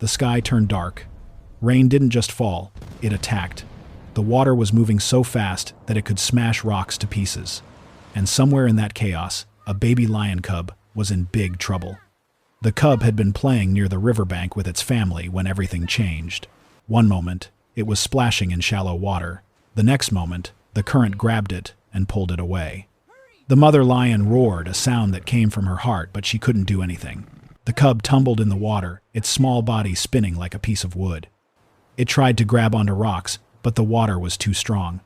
The sky turned dark. Rain didn't just fall, it attacked. The water was moving so fast that it could smash rocks to pieces. And somewhere in that chaos, a baby lion cub was in big trouble. The cub had been playing near the riverbank with its family when everything changed. One moment, it was splashing in shallow water. The next moment, the current grabbed it and pulled it away. The mother lion roared, a sound that came from her heart, but she couldn't do anything. The cub tumbled in the water, its small body spinning like a piece of wood. It tried to grab onto rocks, but the water was too strong.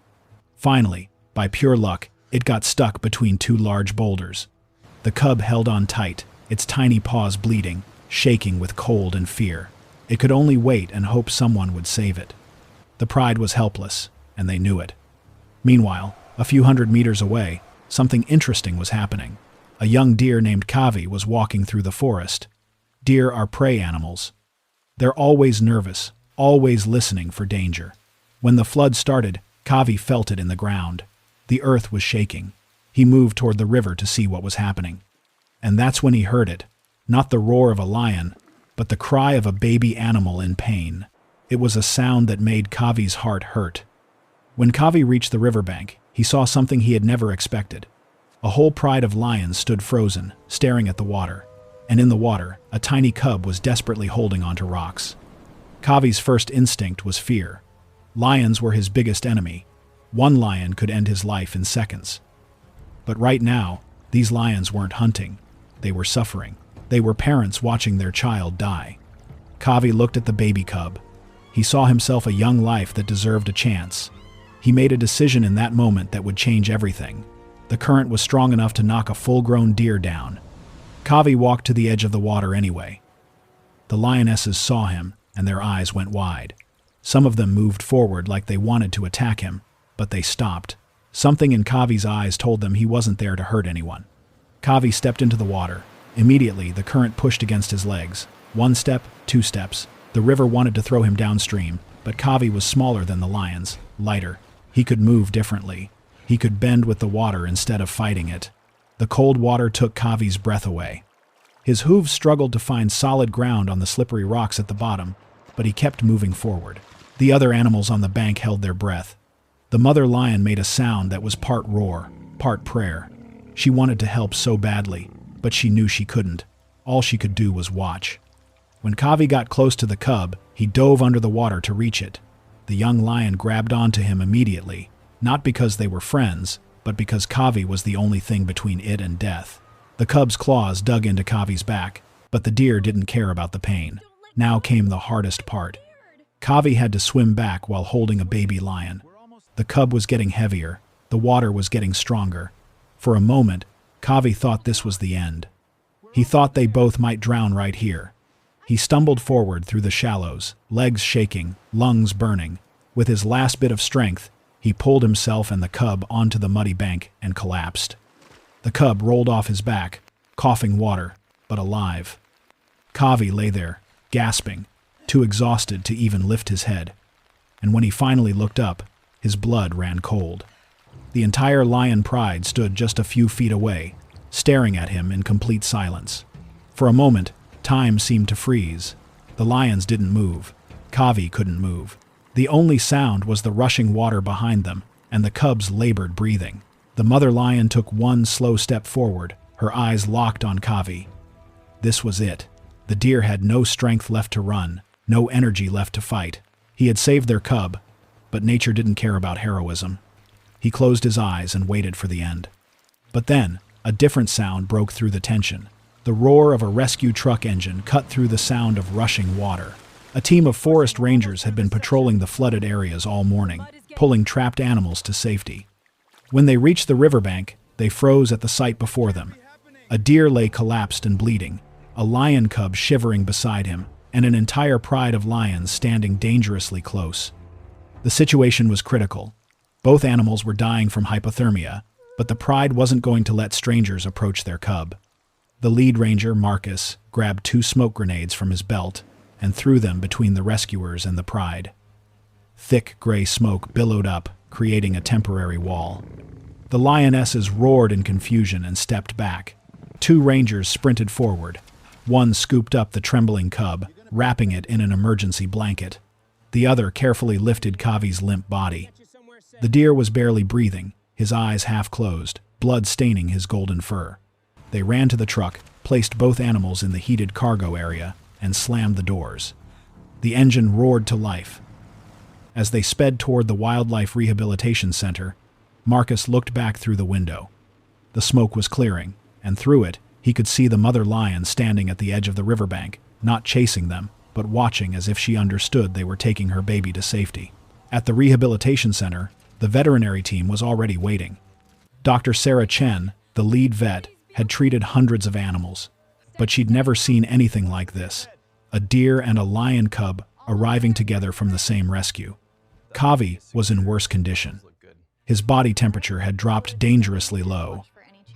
Finally, by pure luck, it got stuck between two large boulders. The cub held on tight, its tiny paws bleeding, shaking with cold and fear. It could only wait and hope someone would save it. The pride was helpless, and they knew it. Meanwhile, a few hundred meters away, something interesting was happening. A young deer named Kavi was walking through the forest. Deer are prey animals. They're always nervous, always listening for danger. When the flood started, Kavi felt it in the ground. The earth was shaking. He moved toward the river to see what was happening. And that's when he heard it. Not the roar of a lion, but the cry of a baby animal in pain. It was a sound that made Kavi's heart hurt. When Kavi reached the riverbank, he saw something he had never expected. A whole pride of lions stood frozen, staring at the water. And in the water, a tiny cub was desperately holding onto rocks. Kavi's first instinct was fear. Lions were his biggest enemy. One lion could end his life in seconds. But right now, these lions weren't hunting. They were suffering. They were parents watching their child die. Kavi looked at the baby cub. He saw himself a young life that deserved a chance. He made a decision in that moment that would change everything. The current was strong enough to knock a full-grown deer down. Kavi walked to the edge of the water anyway. The lionesses saw him, and their eyes went wide. Some of them moved forward like they wanted to attack him, but they stopped. Something in Kavi's eyes told them he wasn't there to hurt anyone. Kavi stepped into the water. Immediately, the current pushed against his legs. 1 step, 2 steps. The river wanted to throw him downstream, but Kavi was smaller than the lions, lighter. He could move differently. He could bend with the water instead of fighting it. The cold water took Kavi's breath away. His hooves struggled to find solid ground on the slippery rocks at the bottom, but he kept moving forward. The other animals on the bank held their breath. The mother lion made a sound that was part roar, part prayer. She wanted to help so badly, but she knew she couldn't. All she could do was watch. When Kavi got close to the cub, he dove under the water to reach it. The young lion grabbed onto him immediately, not because they were friends, but because Kavi was the only thing between it and death. The cub's claws dug into Kavi's back, but the deer didn't care about the pain. Now came the hardest part. Kavi had to swim back while holding a baby lion. The cub was getting heavier. The water was getting stronger. For a moment, Kavi thought this was the end. He thought they both might drown right here. He stumbled forward through the shallows, legs shaking, lungs burning. With his last bit of strength, he pulled himself and the cub onto the muddy bank and collapsed. The cub rolled off his back, coughing water, but alive. Kavi lay there, gasping, too exhausted to even lift his head. And when he finally looked up, his blood ran cold. The entire lion pride stood just a few feet away, staring at him in complete silence. For a moment, time seemed to freeze. The lions didn't move. Kavi couldn't move. The only sound was the rushing water behind them and the cub's labored breathing. The mother lion took one slow step forward, her eyes locked on Kavi. This was it. The deer had no strength left to run, no energy left to fight. He had saved their cub, but nature didn't care about heroism. He closed his eyes and waited for the end. But then, a different sound broke through the tension. The roar of a rescue truck engine cut through the sound of rushing water. A team of forest rangers had been patrolling the flooded areas all morning, pulling trapped animals to safety. When they reached the riverbank, they froze at the sight before them. A deer lay collapsed and bleeding, a lion cub shivering beside him, and an entire pride of lions standing dangerously close. The situation was critical. Both animals were dying from hypothermia, but the pride wasn't going to let strangers approach their cub. The lead ranger, Marcus, grabbed 2 smoke grenades from his belt and threw them between the rescuers and the pride. Thick gray smoke billowed up, creating a temporary wall. The lionesses roared in confusion and stepped back. 2 rangers sprinted forward. One scooped up the trembling cub, wrapping it in an emergency blanket. The other carefully lifted Kavi's limp body. The deer was barely breathing, his eyes half closed, blood staining his golden fur. They ran to the truck, placed both animals in the heated cargo area, and slammed the doors. The engine roared to life. As they sped toward the Wildlife Rehabilitation Center, Marcus looked back through the window. The smoke was clearing, and through it, he could see the mother lion standing at the edge of the riverbank, not chasing them, but watching as if she understood they were taking her baby to safety. At the rehabilitation center, the veterinary team was already waiting. Dr. Sarah Chen, the lead vet, had treated hundreds of animals, but she'd never seen anything like this. A deer and a lion cub arriving together from the same rescue. Kavi was in worse condition. His body temperature had dropped dangerously low.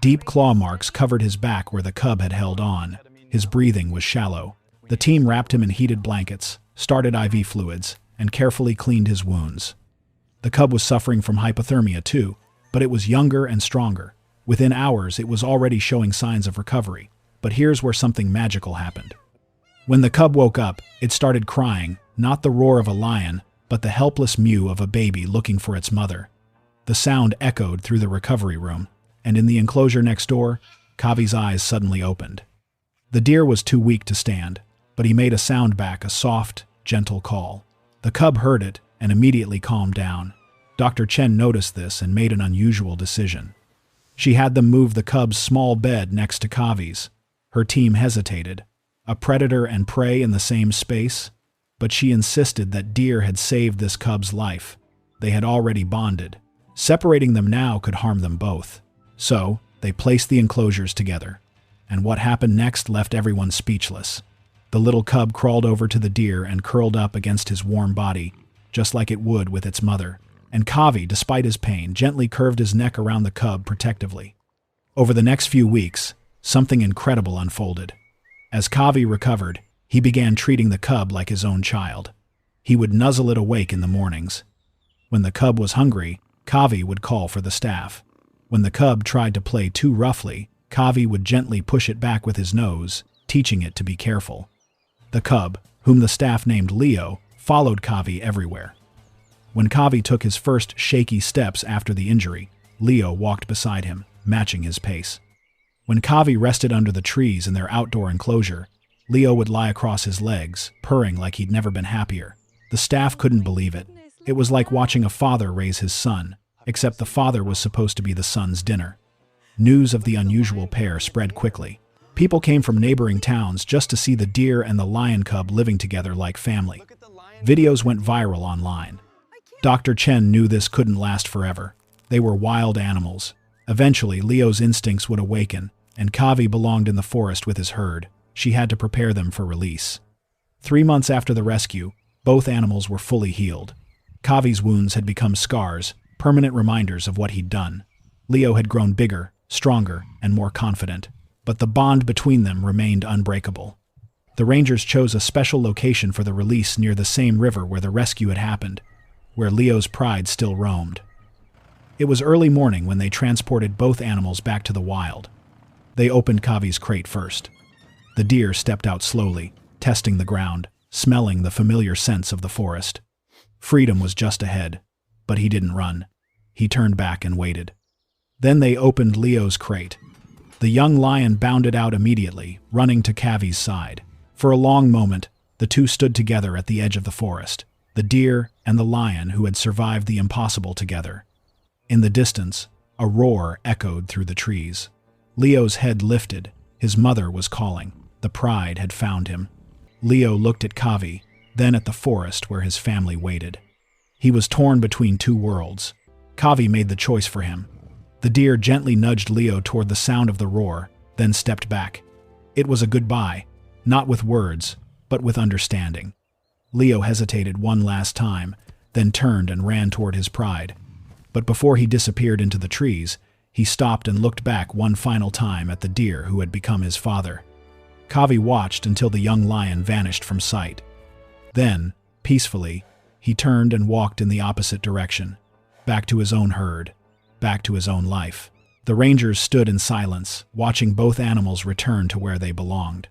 Deep claw marks covered his back where the cub had held on. His breathing was shallow. The team wrapped him in heated blankets, started IV fluids, and carefully cleaned his wounds. The cub was suffering from hypothermia too, but it was younger and stronger. Within hours, it was already showing signs of recovery. But here's where something magical happened. When the cub woke up, it started crying, not the roar of a lion, but the helpless mew of a baby looking for its mother. The sound echoed through the recovery room, and in the enclosure next door, Kavi's eyes suddenly opened. The deer was too weak to stand, but he made a sound back, a soft, gentle call. The cub heard it and immediately calmed down. Dr. Chen noticed this and made an unusual decision. She had them move the cub's small bed next to Kavi's. Her team hesitated. A predator and prey in the same space? But she insisted that deer had saved this cub's life. They had already bonded. Separating them now could harm them both. So, they placed the enclosures together. And what happened next left everyone speechless. The little cub crawled over to the deer and curled up against his warm body, just like it would with its mother. And Kavi, despite his pain, gently curved his neck around the cub protectively. Over the next few weeks, something incredible unfolded. As Kavi recovered, he began treating the cub like his own child. He would nuzzle it awake in the mornings. When the cub was hungry, Kavi would call for the staff. When the cub tried to play too roughly, Kavi would gently push it back with his nose, teaching it to be careful. The cub, whom the staff named Leo, followed Kavi everywhere. When Kavi took his first shaky steps after the injury, Leo walked beside him, matching his pace. When Kavi rested under the trees in their outdoor enclosure, Leo would lie across his legs, purring like he'd never been happier. The staff couldn't believe it. It was like watching a father raise his son, except the father was supposed to be the son's dinner. News of the unusual pair spread quickly. People came from neighboring towns just to see the deer and the lion cub living together like family. Videos went viral online. Dr. Chen knew this couldn't last forever. They were wild animals. Eventually, Leo's instincts would awaken, and Kavi belonged in the forest with his herd. She had to prepare them for release. 3 months after the rescue, both animals were fully healed. Kavi's wounds had become scars, permanent reminders of what he'd done. Leo had grown bigger, stronger, and more confident, but the bond between them remained unbreakable. The Rangers chose a special location for the release near the same river where the rescue had happened, where Leo's pride still roamed. It was early morning when they transported both animals back to the wild. They opened Kavi's crate first. The deer stepped out slowly, testing the ground, smelling the familiar scents of the forest. Freedom was just ahead, but he didn't run. He turned back and waited. Then they opened Leo's crate. The young lion bounded out immediately, running to Kavi's side. For a long moment, the two stood together at the edge of the forest, the deer and the lion who had survived the impossible together. In the distance, a roar echoed through the trees. Leo's head lifted. His mother was calling. The pride had found him. Leo looked at Kavi, then at the forest where his family waited. He was torn between two worlds. Kavi made the choice for him. The deer gently nudged Leo toward the sound of the roar, then stepped back. It was a goodbye, not with words, but with understanding. Leo hesitated one last time, then turned and ran toward his pride. But before he disappeared into the trees, he stopped and looked back one final time at the deer who had become his father. Kavi watched until the young lion vanished from sight. Then, peacefully, he turned and walked in the opposite direction, back to his own herd, back to his own life. The Rangers stood in silence, watching both animals return to where they belonged.